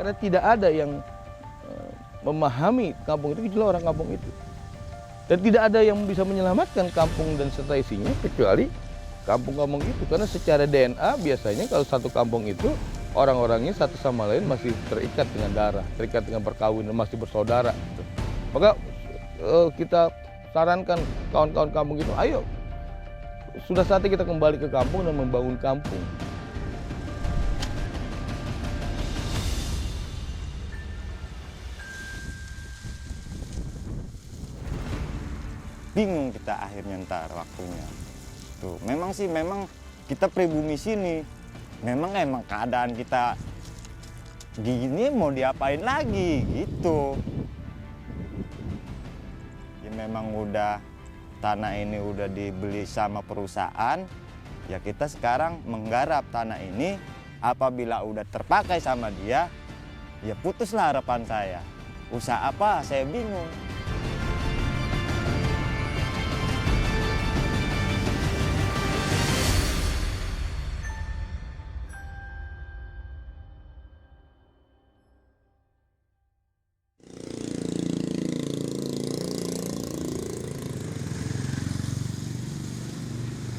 karena tidak ada yang memahami kampung itu kecuali orang kampung itu. Dan tidak ada yang bisa menyelamatkan kampung dan serta isinya kecuali kampung-kampung itu. Karena secara DNA biasanya kalau satu kampung itu orang-orangnya satu sama lain masih terikat dengan darah, terikat dengan perkawinan, masih bersaudara. Maka kita sarankan kawan-kawan kampung itu, ayo sudah saatnya kita kembali ke kampung dan membangun kampung. Bingung kita akhirnya ntar waktunya. Tuh, memang kita pribumi sini. Memang keadaan kita gini mau diapain lagi gitu. Ya memang udah tanah ini udah dibeli sama perusahaan, ya kita sekarang menggarap tanah ini. Apabila udah terpakai sama dia, ya putuslah harapan saya. Usaha apa? Saya bingung.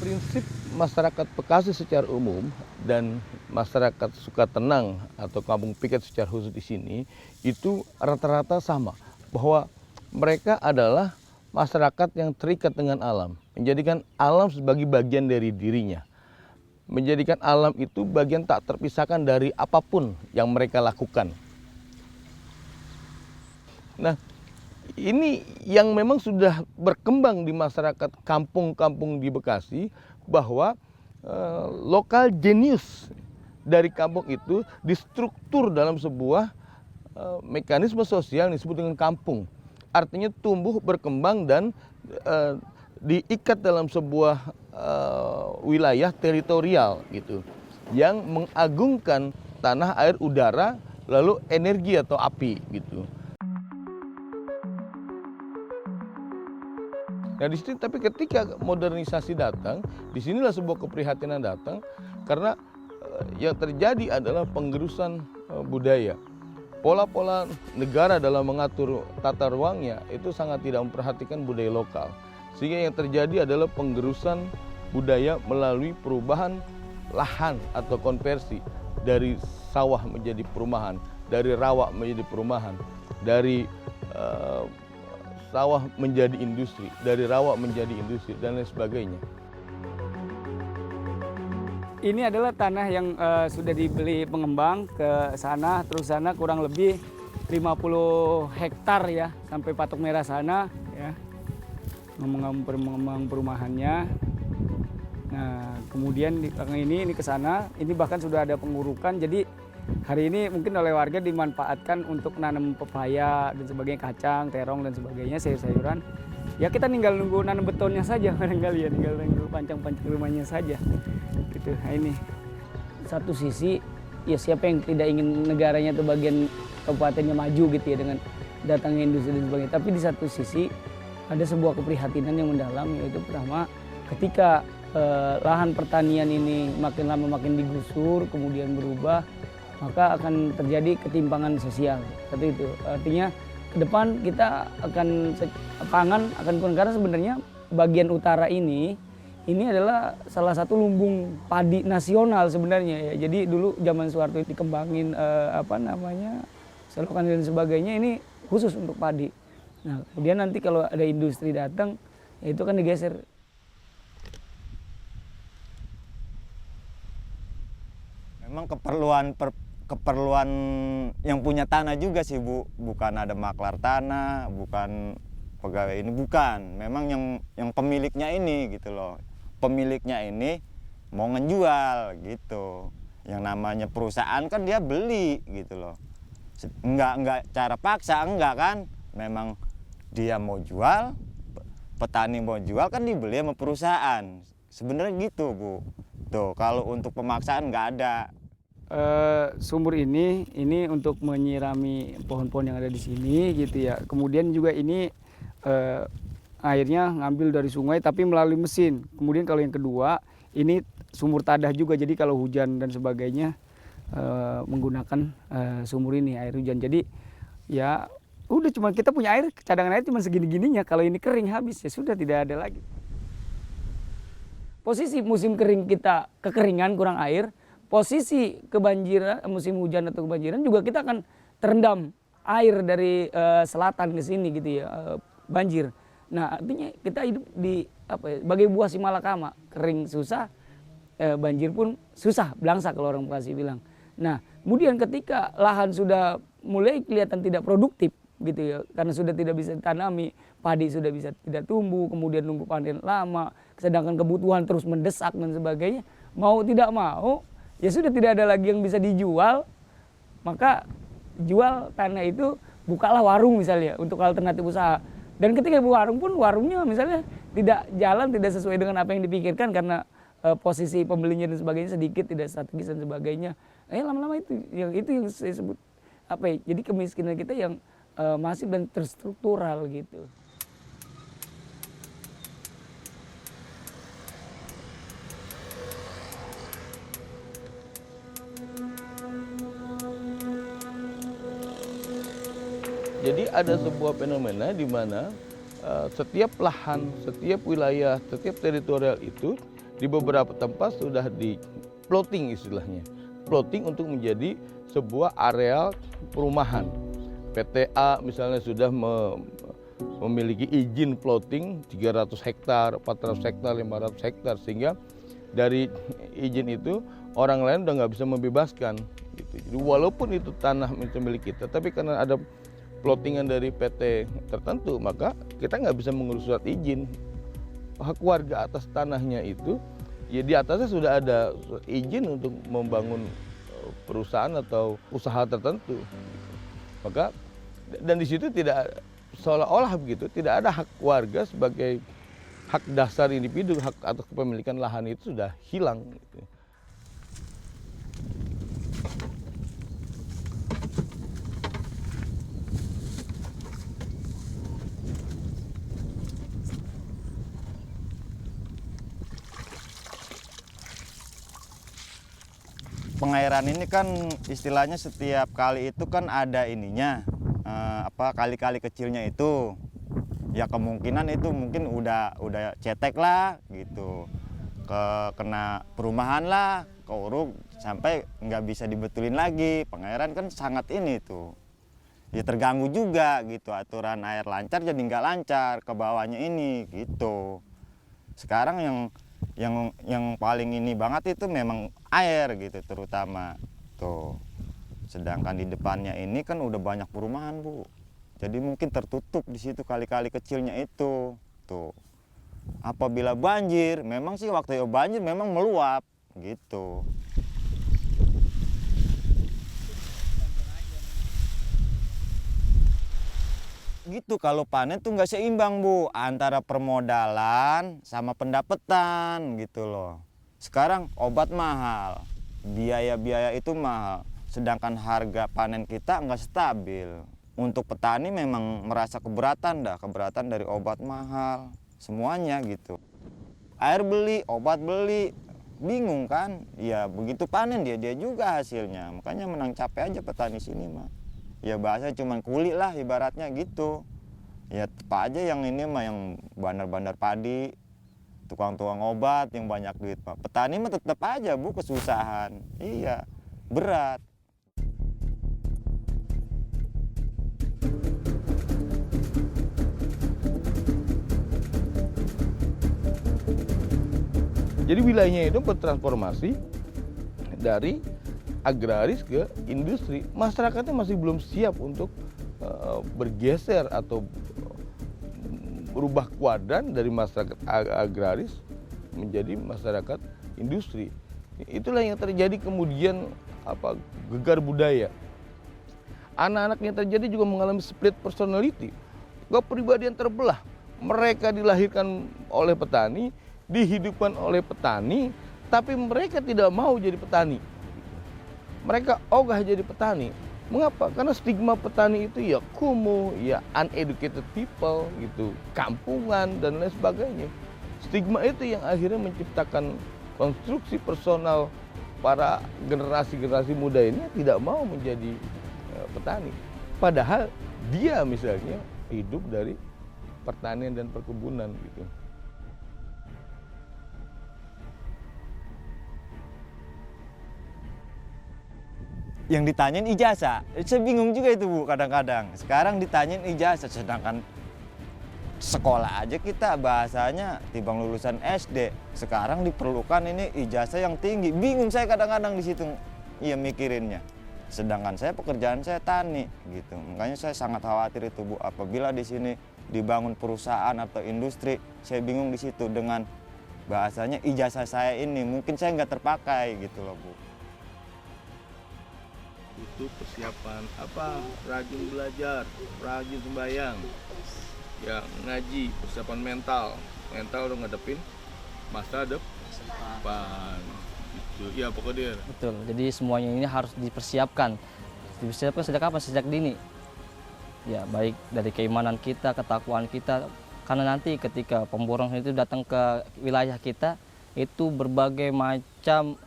Prinsip masyarakat Bekasi secara umum dan masyarakat Sukatenang atau Kampung Piket secara khusus di sini itu rata-rata sama, bahwa mereka adalah masyarakat yang terikat dengan alam, menjadikan alam sebagai bagian dari dirinya, menjadikan alam itu bagian tak terpisahkan dari apapun yang mereka lakukan. Nah, ini yang memang sudah berkembang di masyarakat kampung-kampung di Bekasi, bahwa lokal genius dari kampung itu distruktur dalam sebuah mekanisme sosial yang disebut dengan kampung. Artinya tumbuh, berkembang, dan diikat dalam sebuah wilayah teritorial gitu, yang mengagungkan tanah, air, udara, lalu energi atau api gitu. Nah di sini, tapi ketika modernisasi datang, disinilah sebuah keprihatinan datang, karena yang terjadi adalah penggerusan budaya. Pola-pola negara dalam mengatur tata ruangnya itu sangat tidak memperhatikan budaya lokal. Sehingga yang terjadi adalah penggerusan budaya melalui perubahan lahan atau konversi dari sawah menjadi perumahan, dari rawa menjadi perumahan, dari sawah menjadi industri, dari rawa menjadi industri, dan lain sebagainya. Ini adalah tanah yang sudah dibeli pengembang ke sana, terus sana kurang lebih 50 hektar ya, sampai Patok Merah sana ya, mengembang perumahannya. Nah, kemudian ini ke sana, ini bahkan sudah ada pengurukan, jadi hari ini mungkin oleh warga dimanfaatkan untuk nanam pepaya dan sebagainya, kacang, terong dan sebagainya, sayur-sayuran. Ya kita tinggal nunggu nanam betonnya saja barangkali ya, tinggal nunggu pancang-pancang rumahnya saja. Gitu. Nah ini satu sisi ya siapa yang tidak ingin negaranya atau bagian kabupatennya maju gitu ya dengan datangnya industri dan sebagainya. Tapi di satu sisi ada sebuah keprihatinan yang mendalam, yaitu pertama ketika lahan pertanian ini makin lama makin digusur kemudian berubah, maka akan terjadi ketimpangan sosial. Seperti itu. Artinya ke depan kita akan pangan akan kurang, karena sebenarnya bagian utara ini adalah salah satu lumbung padi nasional sebenarnya ya. Jadi dulu zaman Soeharto dikembangin selokan dan sebagainya, ini khusus untuk padi. Nah, kemudian nanti kalau ada industri datang, ya itu kan digeser. Memang keperluan yang punya tanah juga sih Bu, bukan ada maklar tanah, bukan pegawai ini, bukan. Memang yang pemiliknya ini gitu loh. Pemiliknya ini mau ngejual gitu. Yang namanya perusahaan kan dia beli gitu loh. Enggak cara paksa, enggak kan. Memang dia mau jual, petani mau jual kan dibeli sama perusahaan. Sebenarnya gitu Bu. Tuh kalau untuk pemaksaan nggak ada. Sumur ini untuk menyirami pohon-pohon yang ada di sini gitu ya. Kemudian juga ini airnya ngambil dari sungai tapi melalui mesin. Kemudian kalau yang kedua ini sumur tadah juga, jadi kalau hujan dan sebagainya menggunakan sumur ini, air hujan. Jadi ya udah, cuma kita punya air, cadangan air cuma segini-gininya. Kalau ini kering habis ya sudah, tidak ada lagi. Posisi musim kering kita kekeringan, kurang air. Posisi kebanjiran, musim hujan atau kebanjiran juga kita akan terendam air dari selatan ke sini gitu ya, banjir. Nah artinya kita hidup di bagai buah si malakama, kering susah, banjir pun susah, belangsa kalau orang Bekasi bilang. Nah kemudian ketika lahan sudah mulai kelihatan tidak produktif gitu ya, karena sudah tidak bisa ditanami, padi sudah bisa tidak tumbuh, kemudian nunggu panen lama, sedangkan kebutuhan terus mendesak dan sebagainya, mau tidak mau ya sudah tidak ada lagi yang bisa dijual, maka jual tanah itu, bukalah warung misalnya untuk alternatif usaha. Dan ketika warung pun, warungnya misalnya tidak jalan, tidak sesuai dengan apa yang dipikirkan karena posisi pembelinya dan sebagainya sedikit, tidak strategis dan sebagainya. Lama-lama itu yang saya sebut jadi kemiskinan kita yang masif dan terstruktural gitu. Jadi ada sebuah fenomena di mana setiap lahan, setiap wilayah, setiap teritorial itu di beberapa tempat sudah di plotting istilahnya. Plotting untuk menjadi sebuah areal perumahan. PTA misalnya sudah memiliki izin plotting 300 hektar, 400 hektar, 500 hektar, sehingga dari izin itu orang lain udah nggak bisa membebaskan. Gitu. Jadi walaupun itu tanah milik kita, tapi karena ada plottingan dari PT tertentu, maka kita nggak bisa mengurus surat izin. Hak warga atas tanahnya itu, ya di atasnya sudah ada izin untuk membangun perusahaan atau usaha tertentu. Maka dan di situ tidak seolah-olah begitu, tidak ada hak warga sebagai hak dasar individu, hak atas kepemilikan lahan itu sudah hilang. Gitu. Pengairan ini kan istilahnya setiap kali itu kan ada ininya, kali-kali kecilnya itu, ya kemungkinan itu mungkin udah cetek lah gitu, kena perumahan lah, keuruk sampai nggak bisa dibetulin lagi. Pengairan kan sangat ini tuh, ya terganggu juga gitu, aturan air lancar jadi nggak lancar ke bawahnya ini gitu. Sekarang yang paling ini banget itu memang air gitu terutama tuh. Sedangkan di depannya ini kan udah banyak perumahan, Bu. Jadi mungkin tertutup di situ kali-kali kecilnya itu. Tuh. Apabila banjir, memang sih waktu banjir memang meluap gitu. Gitu kalau panen tuh nggak seimbang, Bu, antara permodalan sama pendapatan gitu loh. Sekarang obat mahal, biaya-biaya itu mahal, sedangkan harga panen kita nggak stabil. Untuk petani memang merasa keberatan dari obat mahal, semuanya gitu. Air beli, obat beli, bingung kan? Ya begitu panen dia juga hasilnya, makanya menang capek aja petani sini mah. Ya bahasa cuman kulit lah ibaratnya gitu. Ya apa aja yang ini mah yang bandar-bandar padi, tukang-tukang obat yang banyak duit mah. Petani mah tetap aja, Bu, kesusahan. Iya, berat. Jadi wilayahnya itu bertransformasi dari agraris ke industri. Masyarakatnya masih belum siap untuk bergeser atau berubah kuadran dari masyarakat agraris menjadi masyarakat industri. Itulah yang terjadi kemudian gegar budaya. Anak-anak yang terjadi juga mengalami split personality, kepribadian terbelah. Mereka dilahirkan oleh petani, dihidupkan oleh petani, tapi mereka tidak mau jadi petani. Mereka ogah jadi petani. Mengapa? Karena stigma petani itu ya kumuh, ya uneducated people gitu, kampungan dan lain sebagainya. Stigma itu yang akhirnya menciptakan konstruksi personal para generasi muda ini tidak mau menjadi petani. Padahal dia misalnya hidup dari pertanian dan perkebunan gitu. Yang ditanyain ijazah, saya bingung juga itu Bu kadang-kadang. Sekarang ditanyain ijazah, sedangkan sekolah aja kita bahasanya timbang lulusan SD. Sekarang diperlukan ini ijazah yang tinggi. Bingung saya kadang-kadang di situ, iya mikirinnya. Sedangkan saya pekerjaan saya tani gitu. Makanya saya sangat khawatir itu Bu, apabila di sini dibangun perusahaan atau industri, saya bingung di situ dengan bahasanya ijazah saya ini mungkin saya nggak terpakai gitu loh Bu. Itu persiapan apa? Rajin belajar, rajin sembahyang, ya ngaji, persiapan mental udah ngadepin masa depan. Gitu. Ya pokoknya. Betul. Jadi semuanya ini harus dipersiapkan. Dipersiapkan sejak kapan? Sejak dini. Ya baik dari keimanan kita, ketakwaan kita. Karena nanti ketika pemborong itu datang ke wilayah kita, itu berbagai macam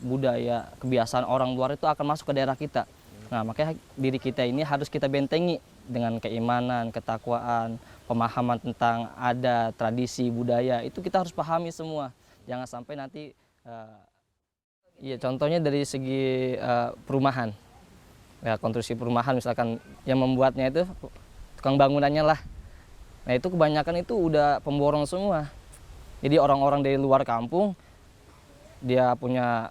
budaya, kebiasaan orang luar itu akan masuk ke daerah kita. Nah, makanya diri kita ini harus kita bentengi dengan keimanan, ketakwaan, pemahaman tentang adat, tradisi, budaya. Itu kita harus pahami semua. Jangan sampai nanti, ya contohnya dari segi perumahan. Ya, konstruksi perumahan misalkan yang membuatnya itu tukang bangunannya lah. Nah, itu kebanyakan itu udah pemborong semua. Jadi orang-orang dari luar kampung, dia punya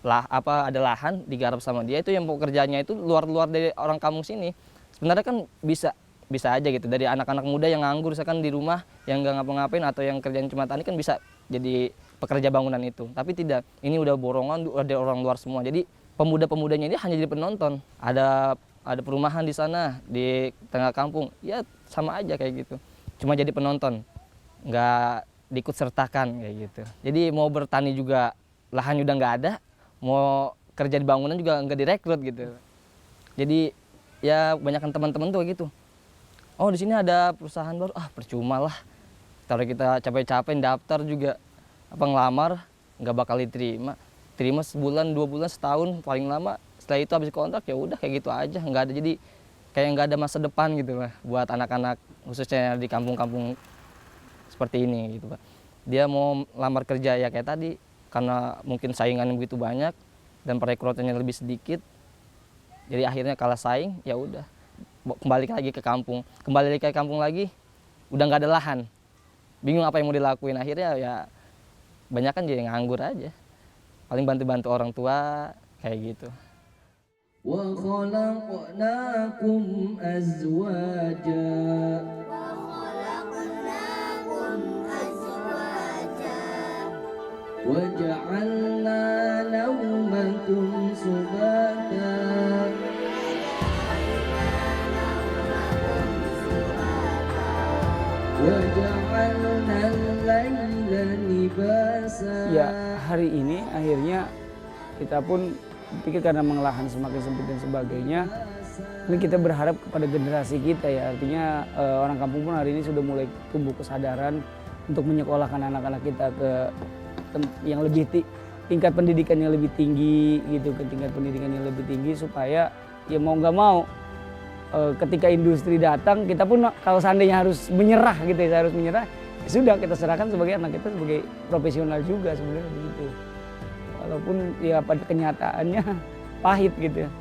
ada lahan digarap sama dia, itu yang pekerjaannya itu luar dari orang kampung sini. Sebenarnya kan bisa aja gitu, dari anak-anak muda yang nganggur misalkan di rumah, yang nggak ngapa-ngapain atau yang kerjaan cuma tani kan bisa jadi pekerja bangunan itu. Tapi tidak, ini udah borongan, udah orang luar semua. Jadi pemuda-pemudanya ini hanya jadi penonton. Ada perumahan di sana, di tengah kampung, ya sama aja kayak gitu. Cuma jadi penonton, nggak diikut sertakan kayak gitu. Jadi mau bertani juga lahan udah nggak ada, mau kerja di bangunan juga nggak direkrut gitu. Jadi ya kebanyakan teman-teman tuh gitu. Oh di sini ada perusahaan baru, percuma lah. Kalau kita capek-capek daftar juga ngelamar nggak bakal diterima. Terima sebulan, 2 bulan, setahun paling lama. Setelah itu habis kontrak ya udah kayak gitu aja, nggak ada, jadi kayak nggak ada masa depan gitu lah buat anak-anak khususnya di kampung-kampung seperti ini gitu Pak. Dia mau lamar kerja ya kayak tadi, karena mungkin saingannya begitu banyak dan perekrutannya lebih sedikit, jadi akhirnya kalah saing, ya udah kembali lagi ke kampung lagi, udah nggak ada lahan, bingung apa yang mau dilakuin, akhirnya ya banyak kan jadi nganggur aja, paling bantu-bantu orang tua kayak gitu. Wa khalaqnakum azwaja وجعلنا نومكم سباتا وجعلنا الليل لباسا. Ya hari ini akhirnya kita pun pikir karena lahan semakin sempit dan sebagainya, ini kita berharap kepada generasi kita ya, artinya orang kampung pun hari ini sudah mulai tumbuh kesadaran untuk menyekolahkan anak-anak kita ke yang lebih tingkat pendidikan yang lebih tinggi gitu, ke tingkat pendidikan yang lebih tinggi supaya ya mau nggak mau ketika industri datang kita pun kalau seandainya harus menyerah gitu ya, harus menyerah ya sudah kita serahkan sebagai anak kita sebagai profesional juga sebenarnya begitu, walaupun ya pada kenyataannya pahit gitu ya.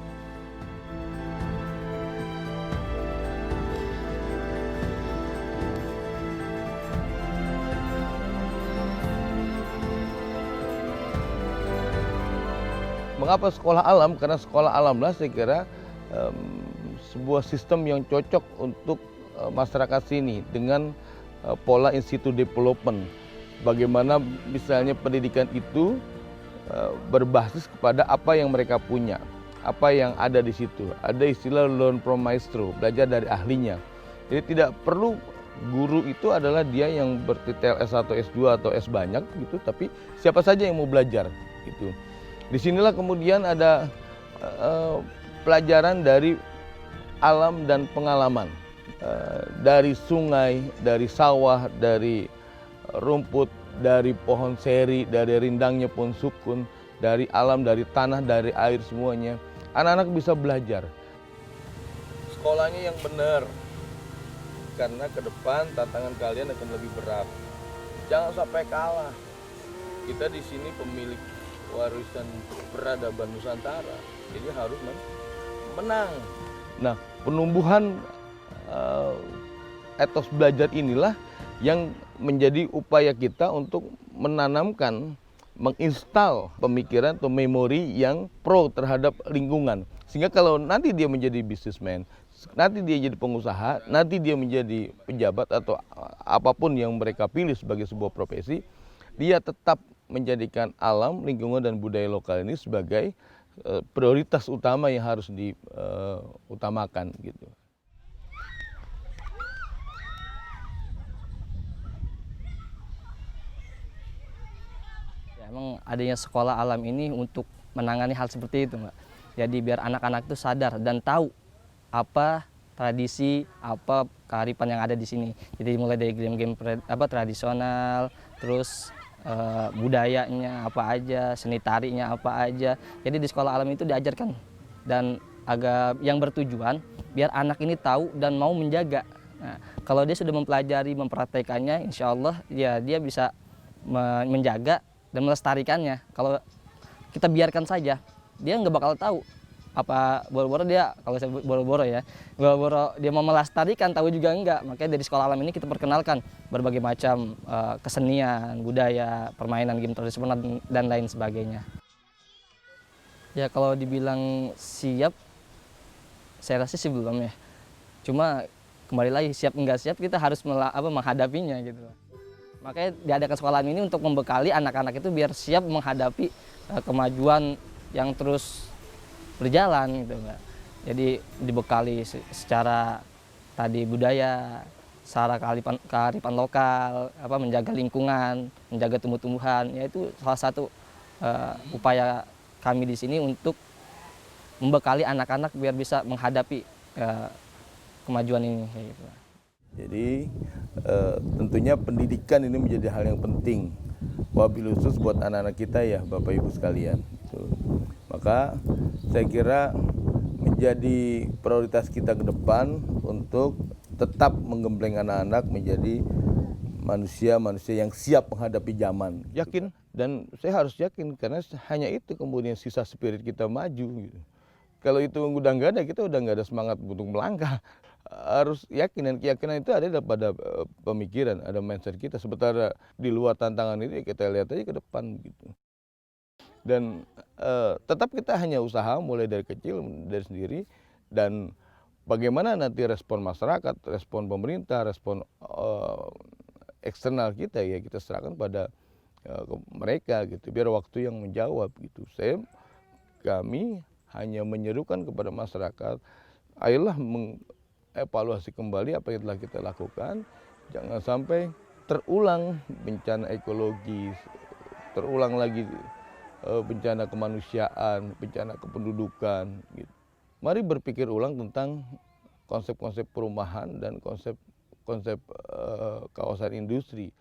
Mengapa sekolah alam? Karena sekolah alamlah saya kira sebuah sistem yang cocok untuk masyarakat sini dengan pola institut development. Bagaimana misalnya pendidikan itu berbasis kepada apa yang mereka punya, apa yang ada di situ. Ada istilah learn from maestro, belajar dari ahlinya. Jadi tidak perlu guru itu adalah dia yang bertitel S1, S2 atau S banyak gitu, tapi siapa saja yang mau belajar gitu. Disinilah kemudian ada pelajaran dari alam dan pengalaman, dari sungai, dari sawah, dari rumput, dari pohon seri, dari rindangnya pohon sukun, dari alam, dari tanah, dari air semuanya. Anak-anak bisa belajar. Sekolahnya yang benar, karena ke depan tantangan kalian akan lebih berat. Jangan sampai kalah. Kita di sini pemilik warisan peradaban Nusantara, jadi harus menang. Nah, penumbuhan etos belajar inilah yang menjadi upaya kita untuk menanamkan, menginstal pemikiran atau memori yang pro terhadap lingkungan. Sehingga kalau nanti dia menjadi bisnismen, nanti dia jadi pengusaha, nanti dia menjadi pejabat atau apapun yang mereka pilih sebagai sebuah profesi, dia tetap menjadikan alam, lingkungan, dan budaya lokal ini sebagai prioritas utama yang harus diutamakan gitu. Emang adanya sekolah alam ini untuk menangani hal seperti itu, Mbak. Jadi biar anak-anak itu sadar dan tahu apa tradisi, apa kearifan yang ada di sini. Jadi mulai dari game-game tradisional, terus budayanya apa aja, seni tarinya apa aja. Jadi di sekolah alam itu diajarkan dan agak yang bertujuan biar anak ini tahu dan mau menjaga. Nah, kalau dia sudah mempelajari, mempraktekannya, insya Allah ya dia bisa menjaga dan melestarikannya. Kalau kita biarkan saja, dia nggak bakal tahu apa boro-boro dia, kalau saya boro-boro ya, boro-boro dia mau melestarikan, tahu juga enggak. Makanya dari sekolah alam ini kita perkenalkan berbagai macam kesenian, budaya, permainan game tradisional dan lain sebagainya. Ya kalau dibilang siap, saya rasa sih belum ya. Cuma kembali lagi siap enggak siap kita harus menghadapinya gitu. Makanya diadakan sekolah ini untuk membekali anak-anak itu biar siap menghadapi kemajuan yang terus berjalan gitu, Mbak. Jadi dibekali secara tadi budaya, secara kearifan lokal, menjaga lingkungan, menjaga tumbuh-tumbuhan. Ya itu salah satu upaya kami di sini untuk membekali anak-anak biar bisa menghadapi kemajuan ini kayak gitu. Jadi tentunya pendidikan ini menjadi hal yang penting, wabil khusus buat anak-anak kita ya Bapak Ibu sekalian. Maka saya kira menjadi prioritas kita ke depan untuk tetap menggembleng anak-anak menjadi manusia-manusia yang siap menghadapi zaman. Yakin, dan saya harus yakin karena hanya itu kemudian sisa spirit kita maju gitu. Kalau itu udah nggak ada, kita udah nggak ada semangat untuk melangkah. Harus yakin, dan keyakinan itu ada pada pemikiran, ada mindset kita. Sementara di luar tantangan ini kita lihat aja ke depan gitu. Dan tetap kita hanya usaha mulai dari kecil, dari sendiri, dan bagaimana nanti respon masyarakat, respon pemerintah, respon eksternal kita ya kita serahkan pada mereka gitu. Biar waktu yang menjawab gitu. Kami hanya menyerukan kepada masyarakat, ayolah mengevaluasi kembali apa yang telah kita lakukan. Jangan sampai terulang bencana ekologis, terulang lagi bencana kemanusiaan, bencana kependudukan. Gitu. Mari berpikir ulang tentang konsep-konsep perumahan dan konsep kawasan industri.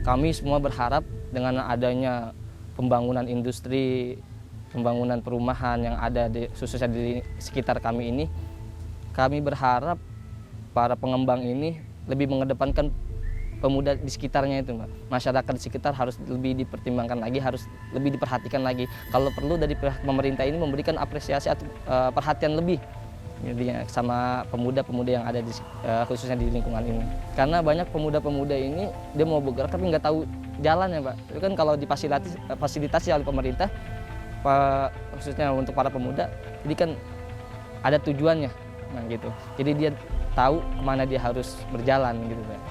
Kami semua berharap dengan adanya pembangunan industri, pembangunan perumahan yang ada khususnya di sekitar kami ini, kami berharap para pengembang ini lebih mengedepankan pemuda di sekitarnya itu, Mbak. Masyarakat di sekitar harus lebih dipertimbangkan lagi, harus lebih diperhatikan lagi. Kalau perlu dari pihak pemerintah ini memberikan apresiasi atau perhatian lebih sama pemuda-pemuda yang ada khususnya di lingkungan ini. Karena banyak pemuda-pemuda ini dia mau bergerak tapi nggak tahu jalannya, Pak. Itu kan kalau difasilitasi oleh pemerintah, khususnya untuk para pemuda, jadi kan ada tujuannya, nah gitu. Jadi dia tahu kemana dia harus berjalan gitu, Pak.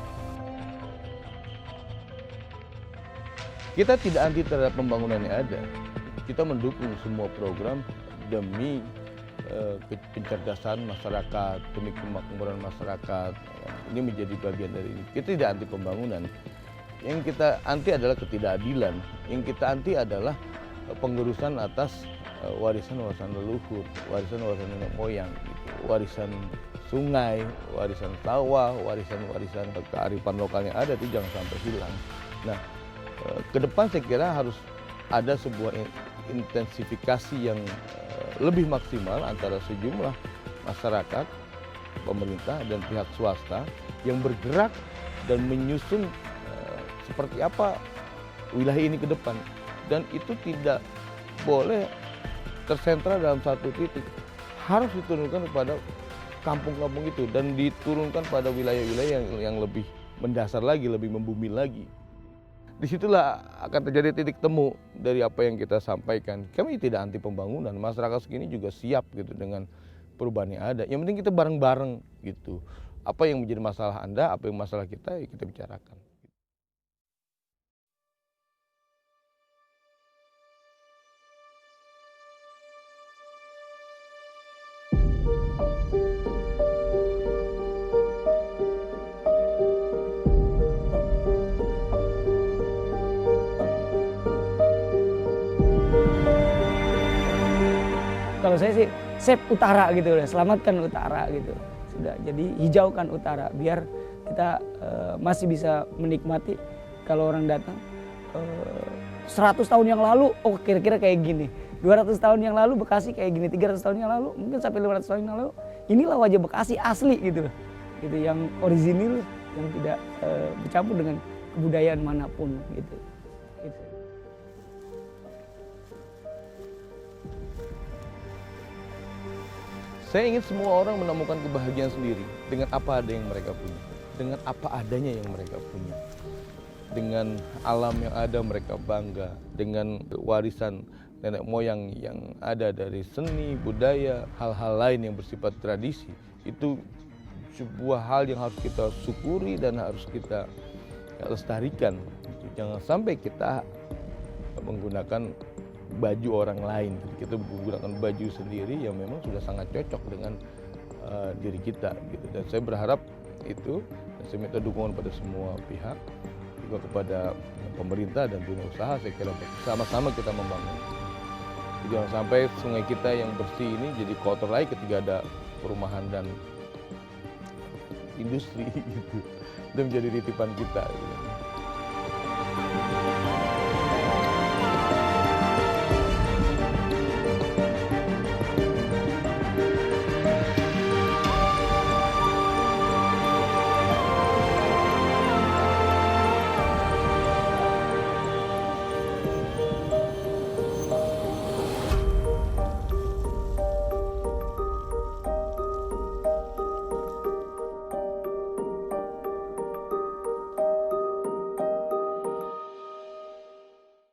Kita tidak anti terhadap pembangunan yang ada. Kita mendukung semua program demi pencerdasan masyarakat, demi kemakmuran masyarakat. Ini menjadi bagian dari ini. Kita tidak anti pembangunan. Yang kita anti adalah ketidakadilan. Yang kita anti adalah pengurusan atas warisan-warisan leluhur, warisan-warisan nenek moyang, gitu. Warisan sungai, warisan sawah, warisan-warisan kearifan lokal yang ada itu jangan sampai hilang. Nah, ke depan saya kira harus ada sebuah intensifikasi yang lebih maksimal antara sejumlah masyarakat, pemerintah dan pihak swasta yang bergerak dan menyusun seperti apa wilayah ini ke depan. Dan itu tidak boleh tersentra dalam satu titik, harus diturunkan kepada kampung-kampung itu dan diturunkan pada wilayah-wilayah yang lebih mendasar lagi, lebih membumi lagi. Disitulah akan terjadi titik temu dari apa yang kita sampaikan. Kami tidak anti pembangunan, masyarakat segini juga siap gitu dengan perubahan yang ada. Yang penting kita bareng-bareng gitu. Apa yang menjadi masalah Anda, apa yang masalah kita, ya kita bicarakan. Kalau saya sih save utara gitu, selamatkan utara gitu. Sudah, jadi hijaukan utara biar kita masih bisa menikmati kalau orang datang 100 tahun yang lalu, oh kira-kira kayak gini. 200 tahun yang lalu Bekasi kayak gini, 300 tahun yang lalu, mungkin sampai 500 tahun yang lalu. Inilah wajah Bekasi asli gitu loh. Gitu yang orisinil, yang tidak bercampur dengan kebudayaan manapun gitu. Gitu. Saya ingin semua orang menemukan kebahagiaan sendiri dengan apa ada yang mereka punya, dengan apa adanya yang mereka punya, dengan alam yang ada mereka bangga, dengan warisan nenek moyang yang ada dari seni, budaya, hal-hal lain yang bersifat tradisi. Itu sebuah hal yang harus kita syukuri dan harus kita lestarikan. Jangan sampai kita menggunakan baju orang lain, kita menggunakan baju sendiri yang memang sudah sangat cocok dengan diri kita gitu. Dan saya berharap itu, dan saya minta dukungan pada semua pihak, juga kepada pemerintah dan dunia usaha. Saya kira sama-sama kita membangun. Jangan sampai sungai kita yang bersih ini jadi kotor lagi ketika ada perumahan dan industri gitu. Itu menjadi titipan kita gitu.